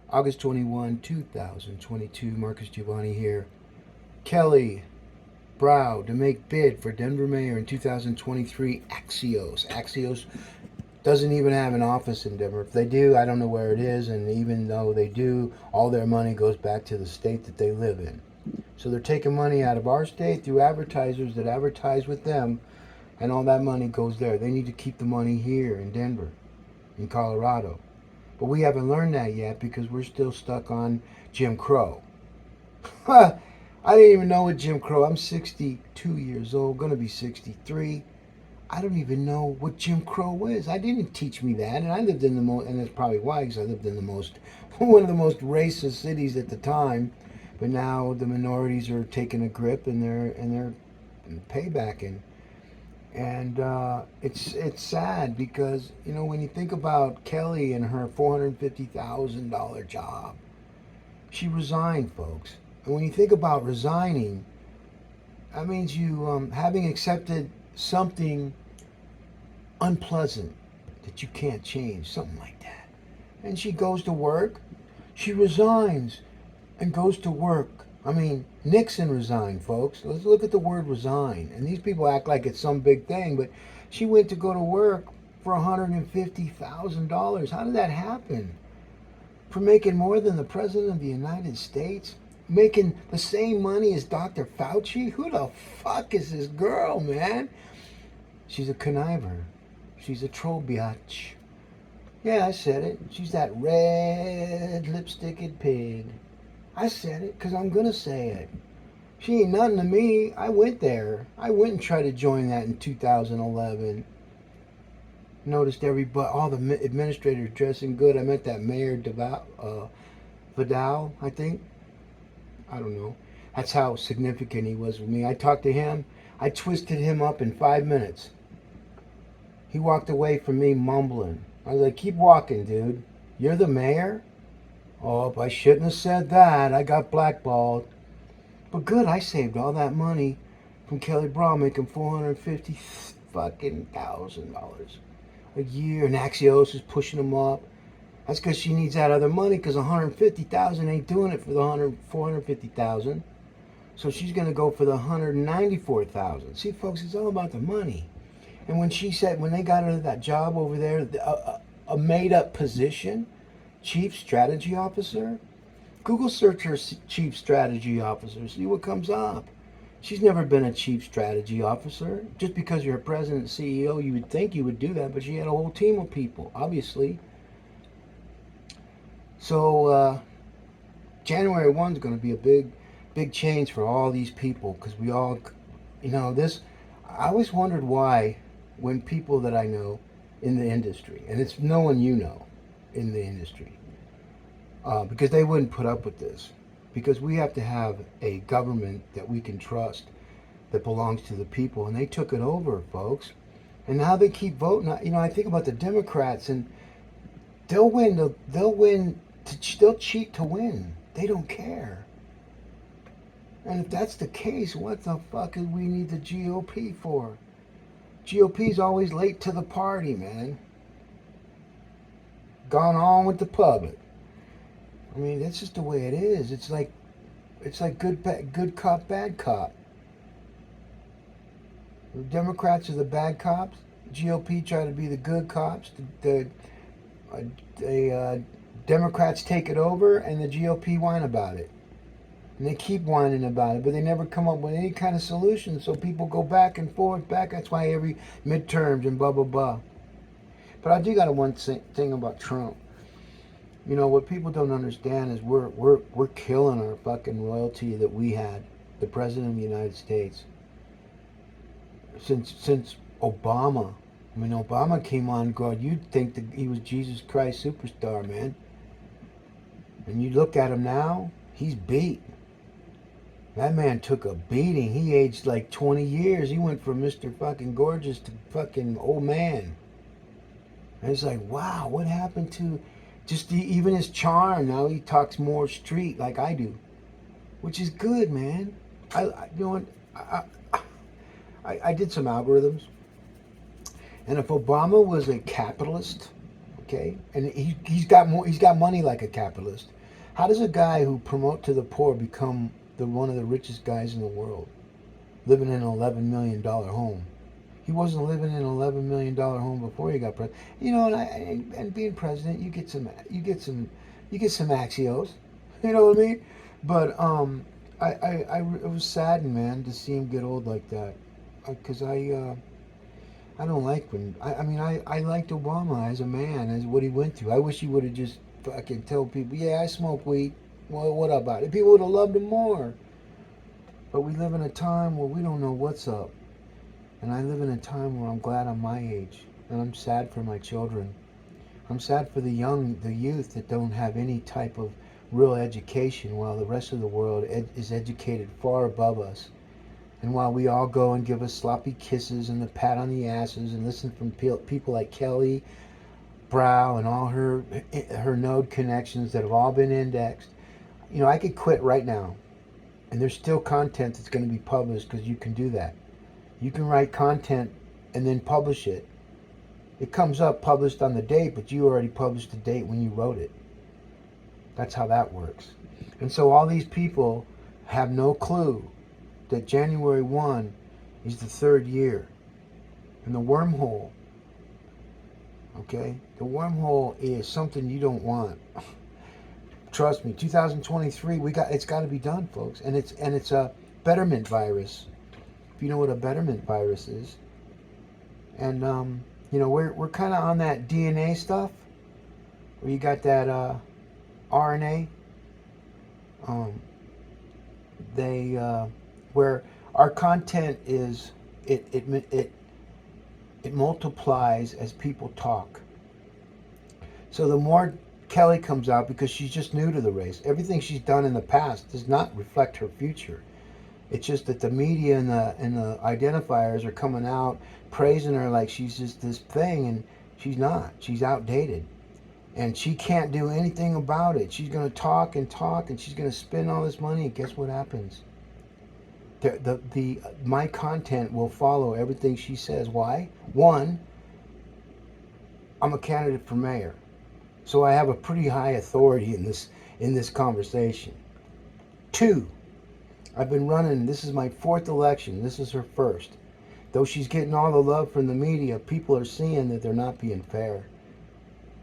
August 21, 2022. Marcus Giovanni here. Kelly Brough to make bid for Denver mayor in 2023. Axios. Axios doesn't even have an office in Denver. If they do, I don't know where it is. And even though they do, all their money goes back to the state that they live in. So they're taking money out of our state through advertisers that advertise with them, and all that money goes there. They need to keep the money here in Denver, in Colorado. But we haven't learned that yet because we're still stuck on Jim Crow. I didn't even know what Jim Crow. I'm 62 years old, going to be 63. I don't even know what Jim Crow is. I didn't teach me that, and I lived in the most, and that's probably why, because I lived in the most, one of the most racist cities at the time. But now the minorities are taking a grip, and they're paybacking. And it's sad because, when you think about Kelly and her $450,000 job, she resigned, folks. And when you think about resigning, that means you having accepted something unpleasant that you can't change, something like that. And she goes to work, she resigns and goes to work. I mean, Nixon resigned, folks. Let's look at the word resign. And these people act like it's some big thing, but she went to go to work for $150,000. How did that happen? For making more than the President of the United States? Making the same money as Dr. Fauci? Who the fuck is this girl, man? She's a conniver. She's a troll biatch. Yeah, I said it. She's that red lipsticked pig. I said it because I'm going to say it. She ain't nothing to me. I went there. I went and tried to join that in 2011. Noticed all the administrators dressing good. I met that Mayor Vidal, I think. I don't know. That's how significant he was with me. I talked to him. I twisted him up in 5 minutes. He walked away from me mumbling. I was like, keep walking, dude. You're the mayor? Oh, I shouldn't have said that. I got blackballed. But good, I saved all that money from Kelly Brough making $450 fucking $1,000 a year, and Axios is pushing them up. That's because she needs that other money, because $150,000 ain't doing it for the $450,000. So she's going to go for the $194,000. See, folks, it's all about the money. And when they got her that job over there, a made-up position, Chief Strategy Officer, Google search her Chief Strategy Officer, see what comes up. She's never been a Chief Strategy Officer. Just because you're a president and CEO, you would think you would do that, but she had a whole team of people, obviously. So January 1 is going to be a big change for all these people, because we all, I always wondered why, when people that I know in the industry, and it's no one in the industry, because they wouldn't put up with this. Because we have to have a government that we can trust, that belongs to the people, and they took it over, folks. And now they keep voting. I think about the Democrats, and they'll cheat to win. They don't care. And if that's the case, what the fuck do we need the GOP for? GOP's always late to the party, man. Gone on with the public. I mean, that's just the way it is. It's like good cop, bad cop. The Democrats are the bad cops. GOP try to be the good cops. The Democrats take it over, and the GOP whine about it. And they keep whining about it, but they never come up with any kind of solution. So people go back and forth, back. That's why every midterms and blah, blah, blah. But I do got one thing about Trump. What people don't understand is we're killing our fucking royalty that we had, the President of the United States. Since Obama. I mean, Obama came on, God, you'd think that he was Jesus Christ superstar, man. And you look at him now, he's beat. That man took a beating. He aged like 20 years. He went from Mr. fucking gorgeous to fucking old man. And it's like, wow, what happened to just even his charm? Now he talks more street like I do, which is good, man. I did some algorithms, and if Obama was a capitalist, Okay, and he's got more. He's got money like a capitalist. How does a guy who promote to the poor become one of the richest guys in the world, living in an $11 million home? He wasn't living in an $11 million home before he got president. You know, and being president, you get some Axios. You know what I mean? But it was saddened, man, to see him get old like that. Because I don't like when I liked Obama as a man, as what he went through. I wish he would have just fucking told people, yeah, I smoke weed. Well, what about it? People would have loved him more. But we live in a time where we don't know what's up. And I live in a time where I'm glad I'm my age. And I'm sad for my children. I'm sad for the youth that don't have any type of real education, while the rest of the world is educated far above us. And while we all go and give us sloppy kisses and the pat on the asses and listen from people like Kelly Brough and all her node connections that have all been indexed, you know, I could quit right now. And there's still content that's going to be published, because you can do that. You can write content and then publish it. It comes up published on the date, but you already published the date when you wrote it. That's how that works. And so all these people have no clue that January 1 is the third year. And the wormhole, okay? The wormhole is something you don't want. Trust me, 2023, it's got to be done, folks. And it's a betterment virus. If you know what a betterment virus is. And you know, we're kind of on that DNA stuff, where you got that RNA. Where our content is, it multiplies as people talk. So the more Kelly comes out, because she's just new to the race, everything she's done in the past does not reflect her future. It's just that the media and the identifiers are coming out praising her like she's just this thing, and she's not. She's outdated. And she can't do anything about it. She's going to talk and talk, and she's going to spend all this money, and guess what happens? My content will follow everything she says. Why? One, I'm a candidate for mayor, so I have a pretty high authority in this conversation. Two, I've been running, this is my fourth election. This is her first. Though she's getting all the love from the media, people are seeing that they're not being fair.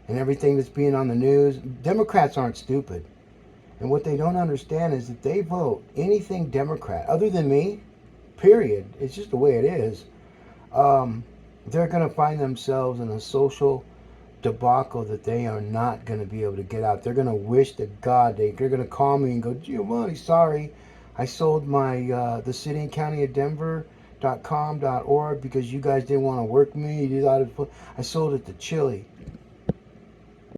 And everything that's being on the news, Democrats aren't stupid. And what they don't understand is that they vote anything Democrat, other than me, period. It's just the way it is. They're going to find themselves in a social debacle that they are not going to be able to get out. They're going to wish to God they're going to call me and go, Giovanni, sorry, I sold my the city and county of Denver.com.org because you guys didn't want to work with me. I sold it to Chile.